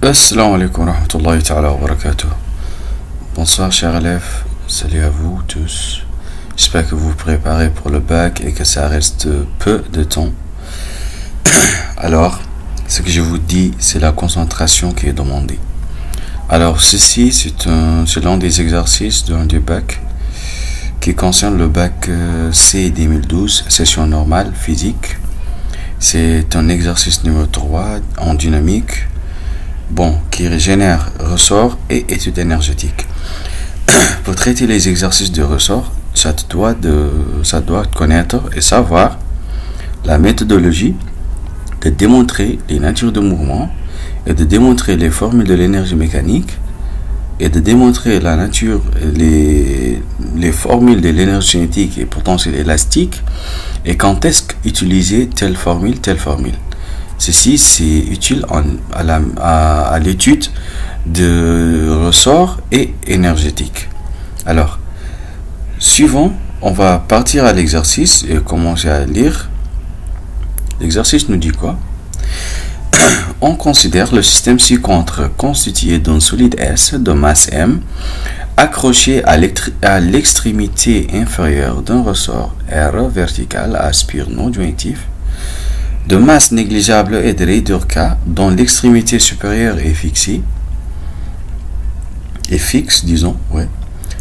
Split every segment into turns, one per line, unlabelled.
Assalamu alaikum wa rahmatullahi ta'ala wa barakatuh. Bonsoir chers élèves, salut à vous tous. J'espère que vous vous préparez pour le bac et que ça reste peu de temps. Alors, ce que je vous dis, c'est la concentration qui est demandée. Alors, ceci, c'est l'un des exercices du bac qui concerne le bac C 2012, session normale, physique. C'est un exercice numéro 3 en dynamique. Qui génère ressort et études énergétiques. Pour traiter les exercices de ressort, ça doit connaître et savoir la méthodologie de démontrer les natures de mouvement et de démontrer les formules de l'énergie mécanique et de démontrer la nature, les formules de l'énergie cinétique et potentiel élastique et quand est-ce qu'utiliser telle formule. Ceci, c'est utile à l'étude de ressort et énergétique. Alors, suivant, on va partir à l'exercice et commencer à lire. L'exercice nous dit quoi? On considère le système ci-contre constitué d'un solide S de masse M accroché à l'extrémité inférieure d'un ressort R vertical à aspire non jointif de masse négligeable et de raideur K dont l'extrémité supérieure est fixe,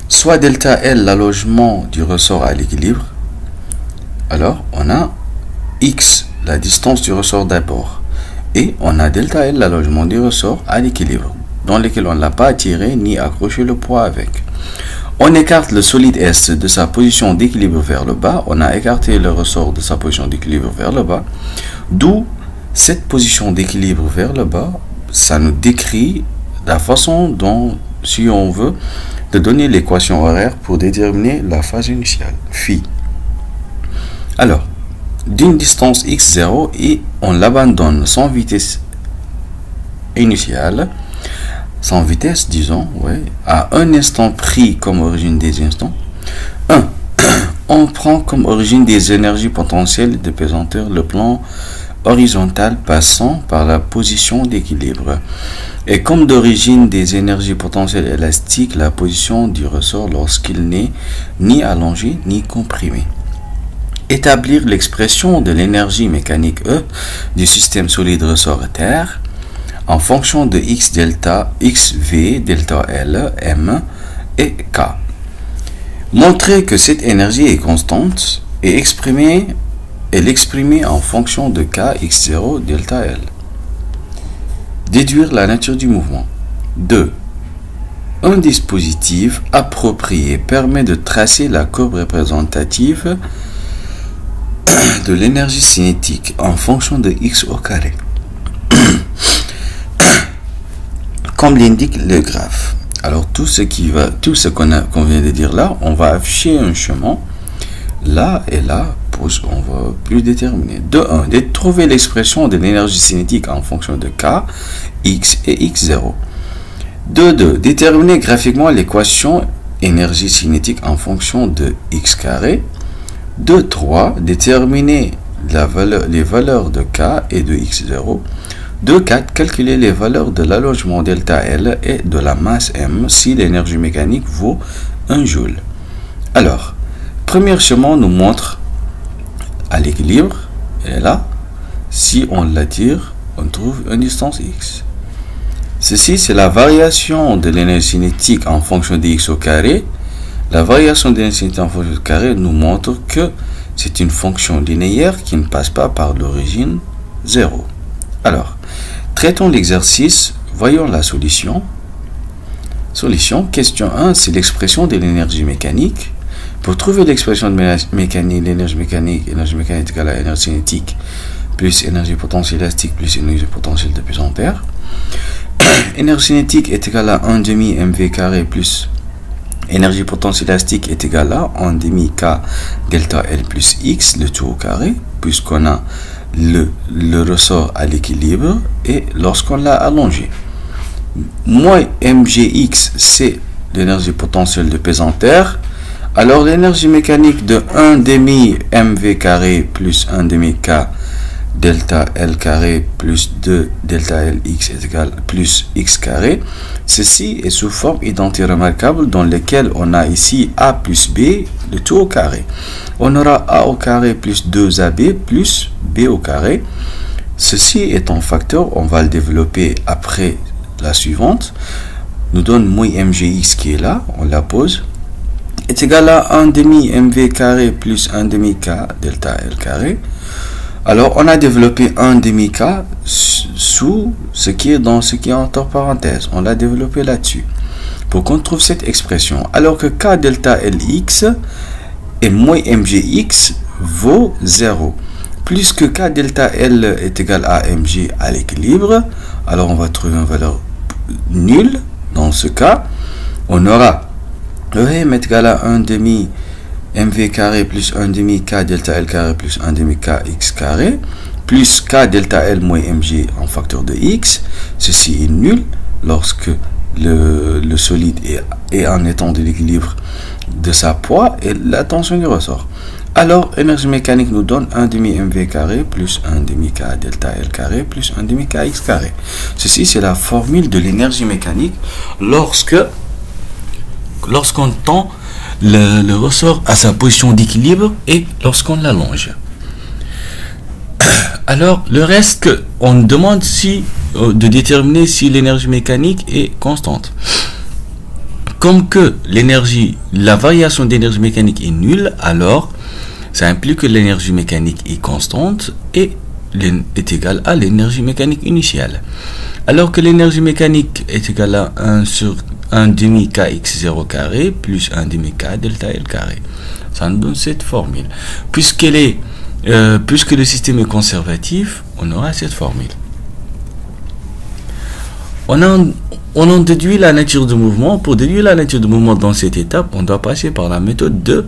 soit delta L l'allongement du ressort à l'équilibre. Alors on a X la distance du ressort d'abord et on a delta L l'allongement du ressort à l'équilibre dans lequel on ne l'a pas attiré ni accroché le poids avec. On écarte le solide S de sa position d'équilibre vers le bas. On a écarté le ressort de sa position d'équilibre vers le bas. D'où cette position d'équilibre vers le bas, ça nous décrit la façon dont, si on veut, de donner l'équation horaire pour déterminer la phase initiale, phi. Alors, d'une distance x0 et on l'abandonne sans vitesse initiale, à un instant pris comme origine des instants. 1. On prend comme origine des énergies potentielles de pesanteur le plan horizontal passant par la position d'équilibre et comme d'origine des énergies potentielles élastiques la position du ressort lorsqu'il n'est ni allongé ni comprimé. Établir l'expression de l'énergie mécanique E du système solide ressort Terre en fonction de x delta, xv, delta L, m et k. Montrer que cette énergie est constante et l'exprimer en fonction de k, x0, delta L. Déduire la nature du mouvement. 2. Un dispositif approprié permet de tracer la courbe représentative de l'énergie cinétique en fonction de x au carré. Comme l'indique le graphe. Alors tout ce qu'on vient de dire là, on va afficher un chemin là et là, on va plus déterminer. De 1, de trouver l'expression de l'énergie cinétique en fonction de K, X et X0. De 2, déterminer graphiquement l'équation énergie cinétique en fonction de X carré. De 3, déterminer les valeurs de K et de X0. De 4, calculer les valeurs de l'allongement delta L et de la masse M si l'énergie mécanique vaut 1 joule. Alors, premier chemin nous montre à l'équilibre, et là, si on l'attire, on trouve une distance X. Ceci, c'est la variation de l'énergie cinétique en fonction de X au carré. La variation de l'énergie cinétique en fonction du carré nous montre que c'est une fonction linéaire qui ne passe pas par l'origine 0. Alors, traitons l'exercice, voyons la solution. Solution, question 1, c'est l'expression de l'énergie mécanique. Pour trouver l'expression de l'énergie mécanique est égale à énergie cinétique plus énergie potentielle élastique plus énergie potentielle de pesanteur. Énergie cinétique est égale à 1 demi mv carré plus énergie potentielle élastique est égale à 1 demi k delta L plus x, le tout au carré, puisqu'on a le ressort à l'équilibre et lorsqu'on l'a allongé. Moins mgx, c'est l'énergie potentielle de pesanteur. Alors l'énergie mécanique de 1 demi mv carré plus 1 demi k delta L carré plus 2 delta Lx est égal plus x carré. Ceci est sous forme identité remarquable dans laquelle on a ici a plus b, le tout au carré. On aura a au carré plus 2ab plus b au carré. Ceci est un facteur, on va le développer après la suivante. Nous donne moins mgx qui est là, on la pose, est égal à 1 demi mv carré plus 1 demi k delta L carré. Alors, on a développé 1 demi k sous ce qui est entre parenthèses. On l'a développé là-dessus. Pour qu'on trouve cette expression. Alors que k delta Lx et moins mgx vaut 0. Plus que k delta L est égal à mg à l'équilibre. Alors, on va trouver une valeur nulle. Dans ce cas, on aura EM est égal à 1 demi mv carré plus 1 demi k delta L carré plus 1 demi k x carré plus k delta L moins mg en facteur de x. Ceci est nul lorsque le solide est en étant de l'équilibre de sa poids et la tension du ressort. Alors, énergie mécanique nous donne 1 demi mv carré plus 1 demi k delta L carré plus 1 demi k x carré. Ceci, c'est la formule de l'énergie mécanique lorsqu'on tend le ressort à sa position d'équilibre et lorsqu'on l'allonge. Alors, le reste, on demande de déterminer si l'énergie mécanique est constante. Comme que la variation d'énergie mécanique est nulle, alors ça implique que l'énergie mécanique est constante et est égale à l'énergie mécanique initiale. Alors que l'énergie mécanique est égale à 1 sur 1 demi kx0 carré plus 1 demi k delta L carré. Ça nous donne cette formule. Puisque le système est conservatif, on aura cette formule. On en déduit la nature du mouvement. Pour déduire la nature du mouvement dans cette étape, on doit passer par la méthode de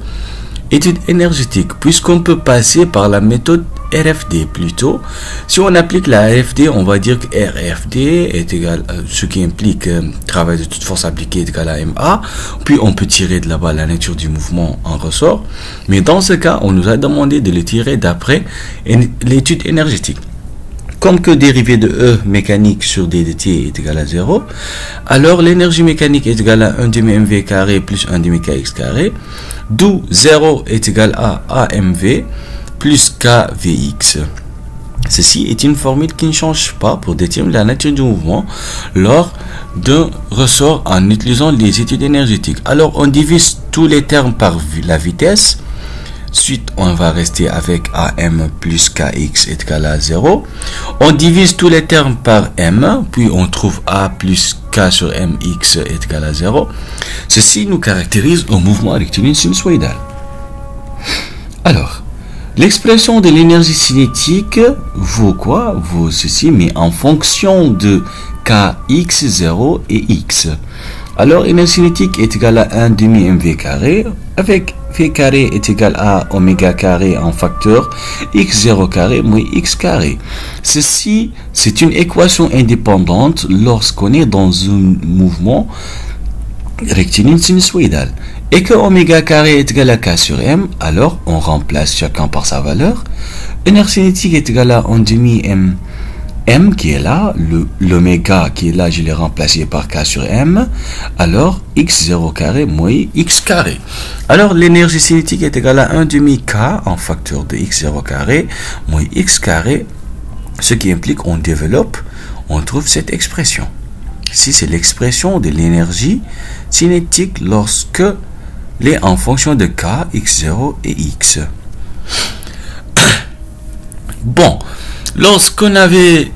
étude énergétique, puisqu'on peut passer par la méthode RFD plutôt. Si on applique la RFD, on va dire que RFD est égal à ce qui implique travail de toute force appliquée est égal à MA. Puis on peut tirer de là-bas la nature du mouvement en ressort. Mais dans ce cas, on nous a demandé de le tirer d'après l'étude énergétique. Comme que dérivée de E mécanique sur d de t est égal à 0, alors l'énergie mécanique est égale à 1 demi mv carré plus 1 demi kx carré, d'où 0 est égal à amv plus kvx. Ceci est une formule qui ne change pas pour déterminer la nature du mouvement lors d'un ressort en utilisant les études énergétiques. Alors on divise tous les termes par la vitesse. Ensuite, on va rester avec AM plus KX est égal à 0. On divise tous les termes par M, puis on trouve A plus K sur MX est égal à 0. Ceci nous caractérise un mouvement rectiligne sinusoïdal. Alors, l'expression de l'énergie cinétique vaut quoi? Vaut ceci, mais en fonction de KX0 et X. Alors, énergie cinétique est égale à 1 demi mv carré avec v carré est égal à oméga carré en facteur x0 carré moins x carré. Ceci, c'est une équation indépendante lorsqu'on est dans un mouvement rectiligne sinusoïdal. Et que oméga carré est égal à k sur m, alors on remplace chacun par sa valeur. Énergie cinétique est égale à 1 demi m qui est là, l'oméga qui est là, je l'ai remplacé par k sur m, alors x0 carré moins x carré. Alors l'énergie cinétique est égale à 1 demi k en facteur de x0 carré moins x carré, ce qui implique qu'on développe, on trouve cette expression. Ici c'est l'expression de l'énergie cinétique lorsque est en fonction de k, x0 et x. Bon, lorsqu'on avait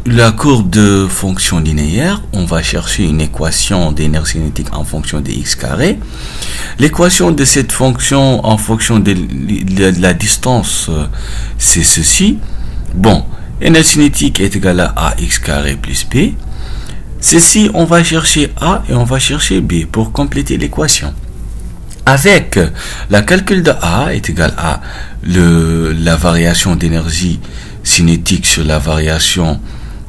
la courbe de fonction linéaire, on va chercher une équation d'énergie cinétique en fonction de x carré. L'équation de cette fonction en fonction de la distance, c'est ceci. Bon, énergie cinétique est égale à ax carré plus b. Ceci, on va chercher a et on va chercher b pour compléter l'équation. Avec la calcul de a est égal à la variation d'énergie cinétique sur la variation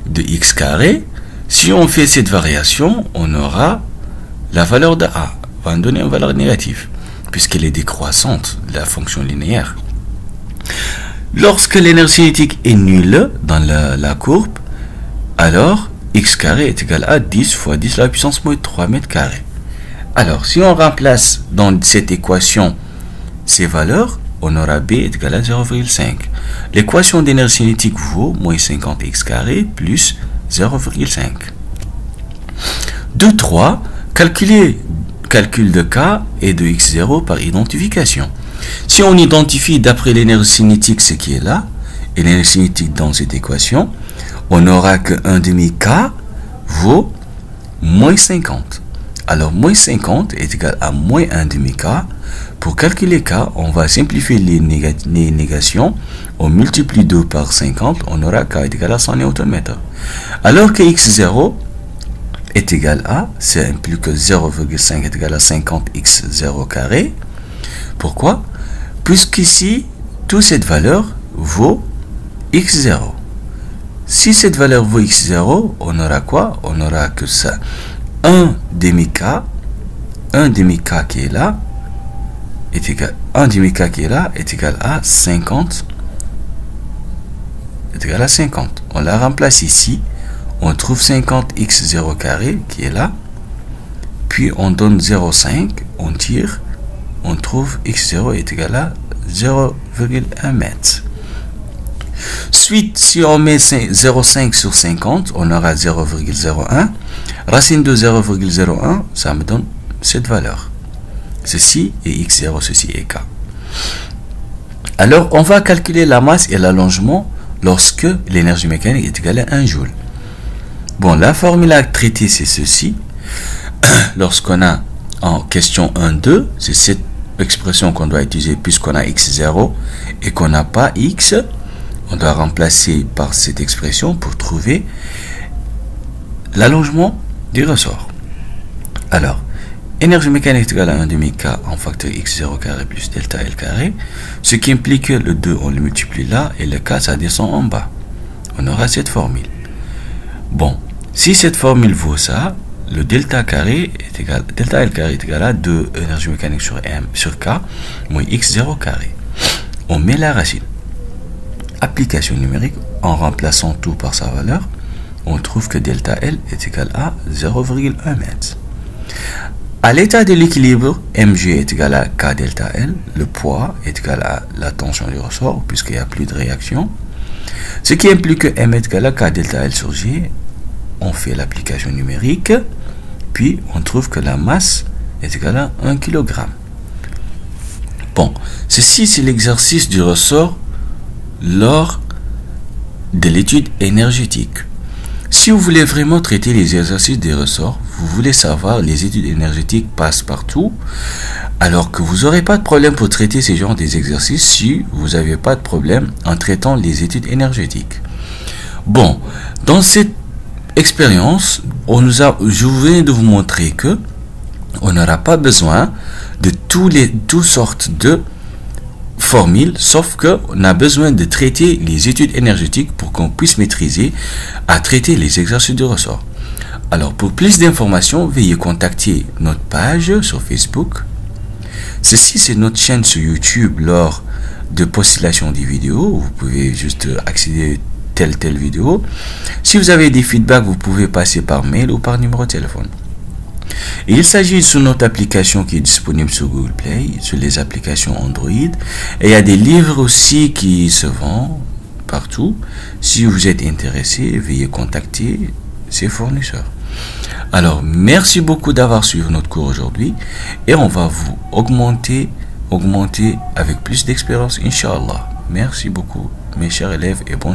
de x carré. Si on fait cette variation, on aura la valeur de a, va nous donner une valeur négative, puisqu'elle est décroissante, la fonction linéaire. Lorsque l'énergie cinétique est nulle dans la courbe, alors x carré est égal à 10 fois 10 à la puissance moins 3 mètres carrés. Alors, si on remplace dans cette équation ces valeurs, on aura b est égal à 0,5. L'équation d'énergie cinétique vaut moins 50x carré plus 0,5. 2.3. Calcul de k et de x0 par identification. Si on identifie d'après l'énergie cinétique ce qui est là, et l'énergie cinétique dans cette équation, on aura que 1 demi k vaut moins 50. Alors, moins 50 est égal à moins 1 demi k. Pour calculer k, on va simplifier les négations. On multiplie 2 par 50, on aura k est égal à 100 Nm. Alors que x0 est égal à, c'est plus que 0,5 est égal à 50x0 carré. Pourquoi? Puisqu'ici, toute cette valeur vaut x0. Si cette valeur vaut x0, on aura quoi? On aura que ça. 1 demi k qui est là, est égal, 1 demi k qui est là est égal à 50. Est égal à 50. On la remplace ici. On trouve 50x0 carré qui est là. Puis on donne 0,5. On tire. On trouve x0 est égal à 0,1 mètre. Suite, si on met 0,5 sur 50, on aura 0,01. Racine de 0,01, ça me donne cette valeur. Ceci est x0, ceci est k. Alors, on va calculer la masse et l'allongement lorsque l'énergie mécanique est égale à 1 joule. Bon, la formule à traiter, c'est ceci. Lorsqu'on a en question 1,2, c'est cette expression qu'on doit utiliser puisqu'on a x0 et qu'on n'a pas x. On doit remplacer par cette expression pour trouver l'allongement du ressort. Alors, énergie mécanique égale à 1 demi k en facteur x0 carré plus delta L carré, ce qui implique que le 2, on le multiplie là, et le k, ça descend en bas. On aura cette formule. Bon, si cette formule vaut ça, le delta carré est égal, delta L carré est égal à 2 énergie mécanique sur m sur k moins x0 carré. On met la racine. Application numérique, en remplaçant tout par sa valeur, on trouve que delta L est égal à 0,1 mètre. À l'état de l'équilibre, mg est égal à k delta L, le poids est égal à la tension du ressort, puisqu'il n'y a plus de réaction. Ce qui implique que m est égal à k delta L sur g. On fait l'application numérique, puis on trouve que la masse est égale à 1 kg. Bon, ceci c'est l'exercice du ressort lors de l'étude énergétique. Si vous voulez vraiment traiter les exercices des ressorts, vous voulez savoir les études énergétiques passent partout, alors que vous n'aurez pas de problème pour traiter ces genres d'exercices si vous n'avez pas de problème en traitant les études énergétiques. Bon, dans cette expérience, je viens de vous montrer que on n'aura pas besoin de toutes sortes de formules, sauf qu'on a besoin de traiter les études énergétiques pour qu'on puisse maîtriser à traiter les exercices de ressort. Alors, pour plus d'informations, veuillez contacter notre page sur Facebook. Ceci, c'est notre chaîne sur YouTube lors de postulation des vidéos. Vous pouvez juste accéder à telle vidéo. Si vous avez des feedbacks, vous pouvez passer par mail ou par numéro de téléphone. Et il s'agit de notre application qui est disponible sur Google Play, sur les applications Android. Et il y a des livres aussi qui se vendent partout. Si vous êtes intéressé, veuillez contacter ces fournisseurs. Alors, merci beaucoup d'avoir suivi notre cours aujourd'hui. Et on va vous augmenter avec plus d'expérience, Inch'Allah. Merci beaucoup, mes chers élèves, et bonjour.